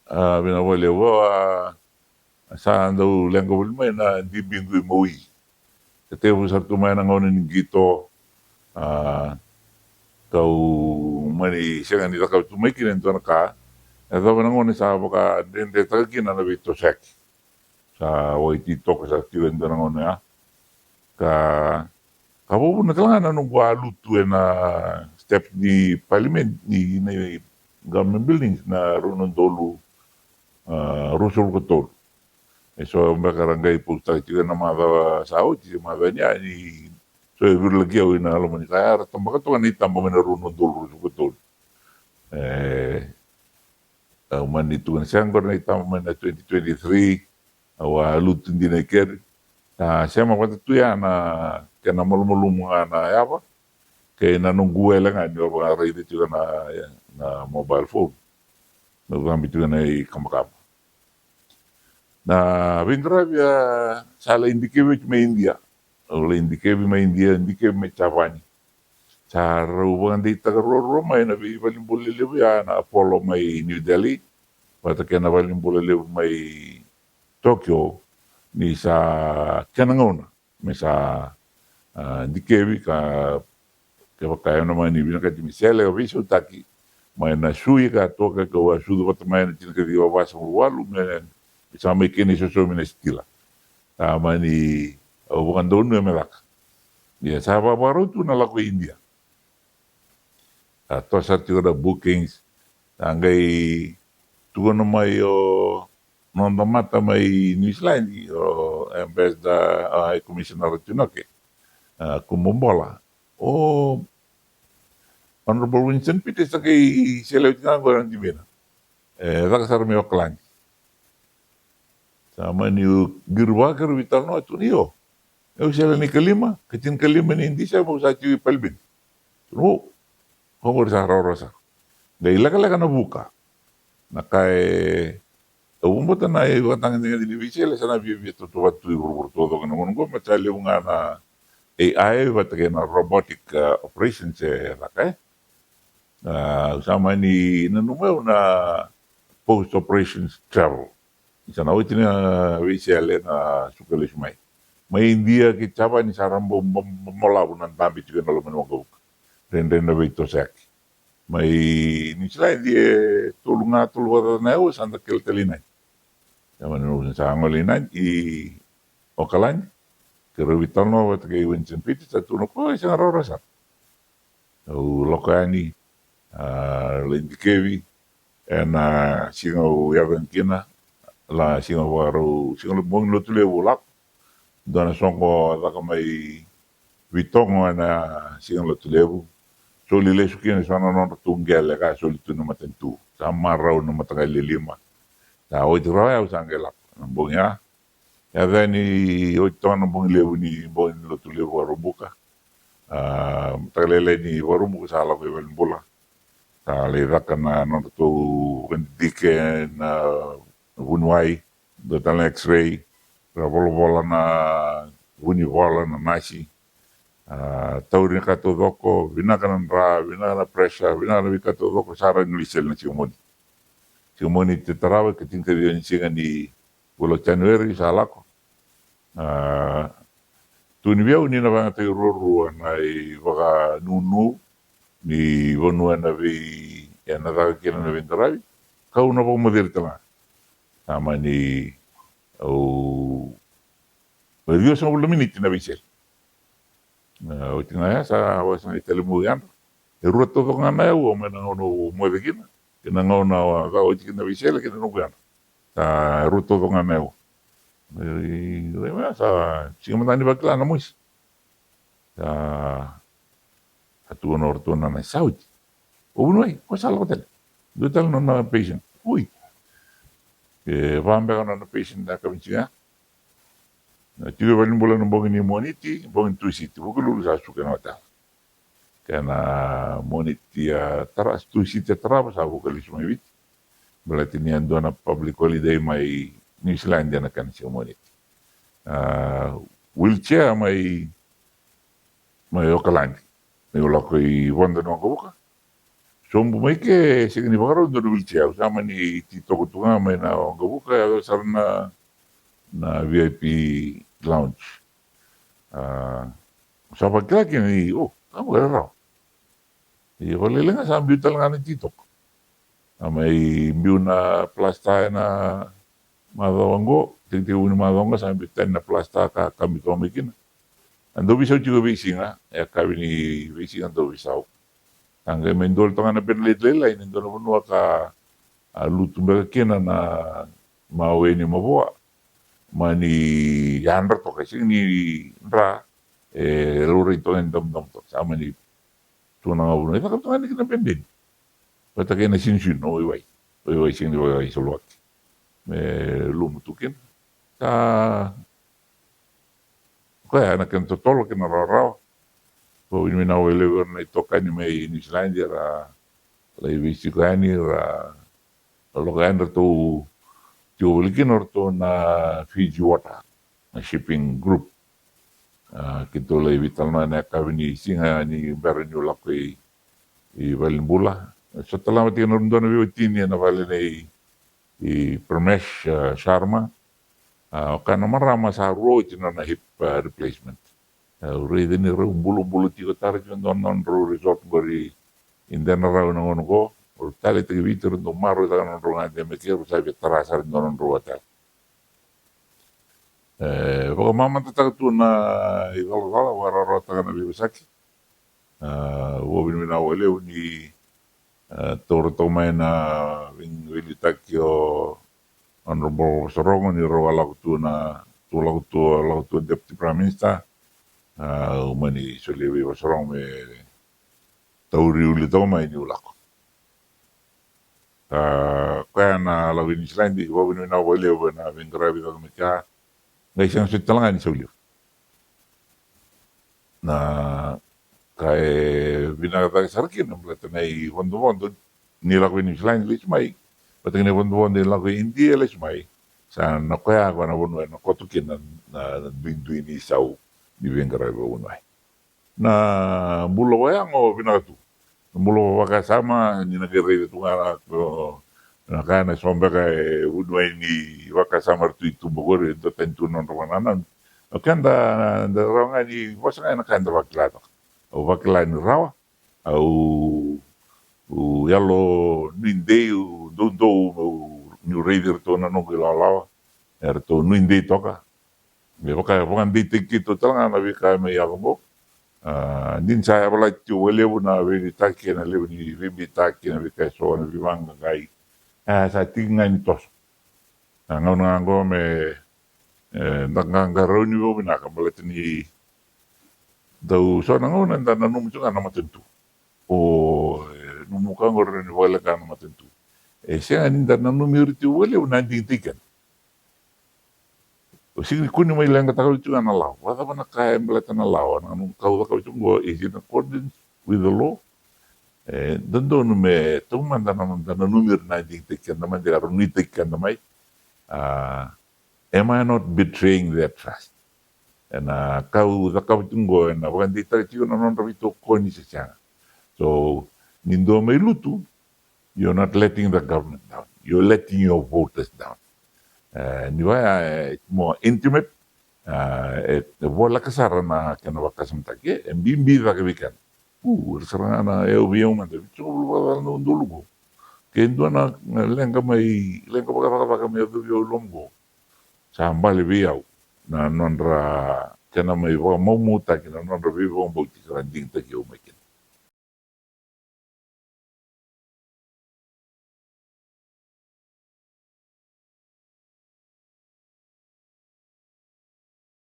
binawale wa sa ando lengo mai na di bingu moi te fu sa tu mai na ngone ni gito kau mani senga ni ka tu mai kiren to na ka e do na ngone sa boka den de ta ki na vito sek sa o ti to ka sa ti wen na ngone ya ka ka bo na kala na no gua lutu na step ni parliament ni government buildings na runon dolu rusul ko so makarangai pusta juga nama da sao ti mada nya ni so lagi au ina lo mani kaya tambah to ni tambah mena runo dulu betul au mani tu siang berna tambah mena 2023 au alut di neker siang ma tu ya na kena mulu na ya apa ke na nunggu lang ani o ba rede juga na mobile phone no gambi juga na kamakap na vindra via sala indikevi me India. Ole indikevi me India, indikevi me Chavani. Cara ubangan di tagaroro mai na vi valimbule levu ya na Apollo mai New Delhi. Wata kena valimbule levu mai Tokyo ni sa kenangona. Me sa indikevi ka kaya naman ni binaka di misele o viso taki. Mai na sui ka toka ka wa sudu wata mai na tinaka di wawasa walu me sama kini susu minestila. Sama ni bukan doon na melaka. Ya sama baru tu nalaku India. Atau satu ada bookings. Tanggai tu na may nonton mata may New Zealand o ambassador high commissioner Tinoke. Kumumbola. Oh, Honorable Winston Peters kay sila tingnan ko ng dimena. Rakasar mi oklan. Sama ni girwakar vital no tu niyo. Eu sila ni kalima, katin kalima ni hindi siya mo sa tiwi palbin. No, hongor sa rorosa. Dahil laka na buka. Nakay, umbutan na iwatang nga dinibisila sa nabibi ito tuwat tuwi todo ka naman ko. Matsali mo nga na AI, batagay na robotic operations lakay. Sama ni nanumaw na post-operations travel. Isa na uti na WCL na sukalis may. May India ki chapa ni sarambo mola bunan tambi juga na lumen wangkau. Den na bito sak. May ni sila di tulunga tulwa na eu santa keltelinay. Yaman no sa angolinan I okalan. Kero vital no wat kay Winston Peters at tuno ko isang rorosa. O lokani lindikevi na singo yagan kina la singo waro singo bong lo tule ulak dona songo la kamay vitong na singo lo tulebu so lile sukin sana non tunggel ka so litu na matentu sama raw na matagal lima ta oitra ya usangela bong ya ni o tono bong lebu ni bong lo tulebu waro buka tagalele ni waro buka sala ko bola ta le rakana non to dike na Hunwai, datang X-ray, bola na bola na nasi, taurin kato doko, binakan na pressure, binakan na kato doko, sara nulisel na siumoni. Siumoni tetarawa ketingka dia singa di bulan Januari salako. Tuni biau ni na banga tayo ruru na baka nunu ni bonua na bi ya na kina na bintarawi. Kau na pong madirita sama ni Dios sa ulo minit na bisel. O tinaya sa awas na italimuyan. Irut to nga na o menangono mo begina. Kinangaw na ka o na bisel kinanugan. Sa irut to nga na o. Sa sigaman ni bakla na mo. Sa atuan orto na saud. O bunway, ko sa hotel. Dutal no na patient. Uy. Vambe na patient da kabinsiga. Tiga balin bulan nombong ini moniti, bong tuisiti. Bukan lulu sa suka nota. Karena moniti teras tuisiti terapa sa bukan lisma wit. Berarti ni ando na public holiday mai New Zealand na kan si moniti. Wheelchair mai okalandi. May wala ko I wanda no ko buka. Sombu mai ke signi bakaro ndo wheelchair sama ni tito kutunga mai na ngabuka sarna na VIP lounge. Sapa kira kini kamu gara raw. Wala nga sa ambiu talaga ng titok. May imbiu na plasta na madawanggo, tingtiw ni madawanggo sa ambiu na plasta ka kami tomikin. Ando bisaw juga bisinga, kami ni bisinga ando bisaw. Hanggang mendol to nga na pinalitlilay, nendo na punwa ka lutumbaga kina na mawe ni mabuwa. Mani yandra to kasi ni Ndra, lurin to nga dam to. Sama ni tunang abuno. Ito kapto nga ni kinapendin. Pata kayo na sinsin, oiway. Oiway sing di bagay sulwak. May lumutukin. Kaya nakintotolo kinararaw. So minawelewer na ito kani may New Zealander, laibisi kani, lokayan na to tiwalikin or to na Fiji Water, na shipping group. Kito laibital na kami ni singa ni Baron yung lakoy Balimbula. So talamat yung narundo na biwatin niya na bali na Pramesh Sharma. Kana marama sa road na hip replacement. Ready ni ro bulu tiko tarik yung don ro resort bari inden na raw ng ko or tali tagi bitir do maro ta non ro ngade me kiro sabi tarasar don ro hotel. Baka mama tatagto na igala wara ro ta na bibisaki. Wobin mina wale ni toro to may na wili takyo honorable Sorongo ni ro wala ko na tulak to deputy prime minister. Umani soliwi wasarong me tauri uli to may ni ulako. Kaya na lawin ni Islandi, wabin na wale na vingarabi na kumika, ngay siyang sutalangan ni Sauliw. Na kaya binakatag sarkin, ang plata na i-wondo-wondo, nilako ni Islandi, lismay. Patang ni wondo-wondo nilako India, lismay. Sa nakuya ako na wunway, nakotukin na binduin ni Isaw. Di vingarabi wunway. Na bulo kaya ngo binakatu. Mulo wakasama ni nagere tu nga ko nakana sombe kay udway ni wakasama tu bogor do tentu non romananan. Kanda ronga ni wasa nakanda waklato. O wakla ni rawa au yalo ninde do ni raider to na no gilalawa. To ninde toka. Me waka di tikito tanga na bika me yalmo. Din saya pala tu lewu na wili taki na lewu ni ribi taki na wika so na viwanga gai. Sa tingan tos. Ngau ngo me nangangaro ni wo na kamalat ni daw so ngau na nanum tu na matentu. O numuka ngor ni wala ka na matentu. Siya ninda nanum yurti wala na tintikan. Sige kuni may lang katakal ito na law. Wala ba nakaya malata na law? Anong kau ito go is in accordance with the law? Doon may tuman na numero na tintikan naman, di karoon nitikan naman. Am I not betraying their trust? Na kau ito go na wakan di tayo na non rabito ko ni siya. So, nindo may luto, you're not letting the government down. You're letting your voters down. Ni waya more intimate wala kasara na kanawakasam take mbimbi da kabikan sarana na biyo man de chulo wala no dulugo kendo na lenga baka may biyo lomgo sambali biyaw na nonra kana may mamuta kina nonra biyo bauti karanding takyo makin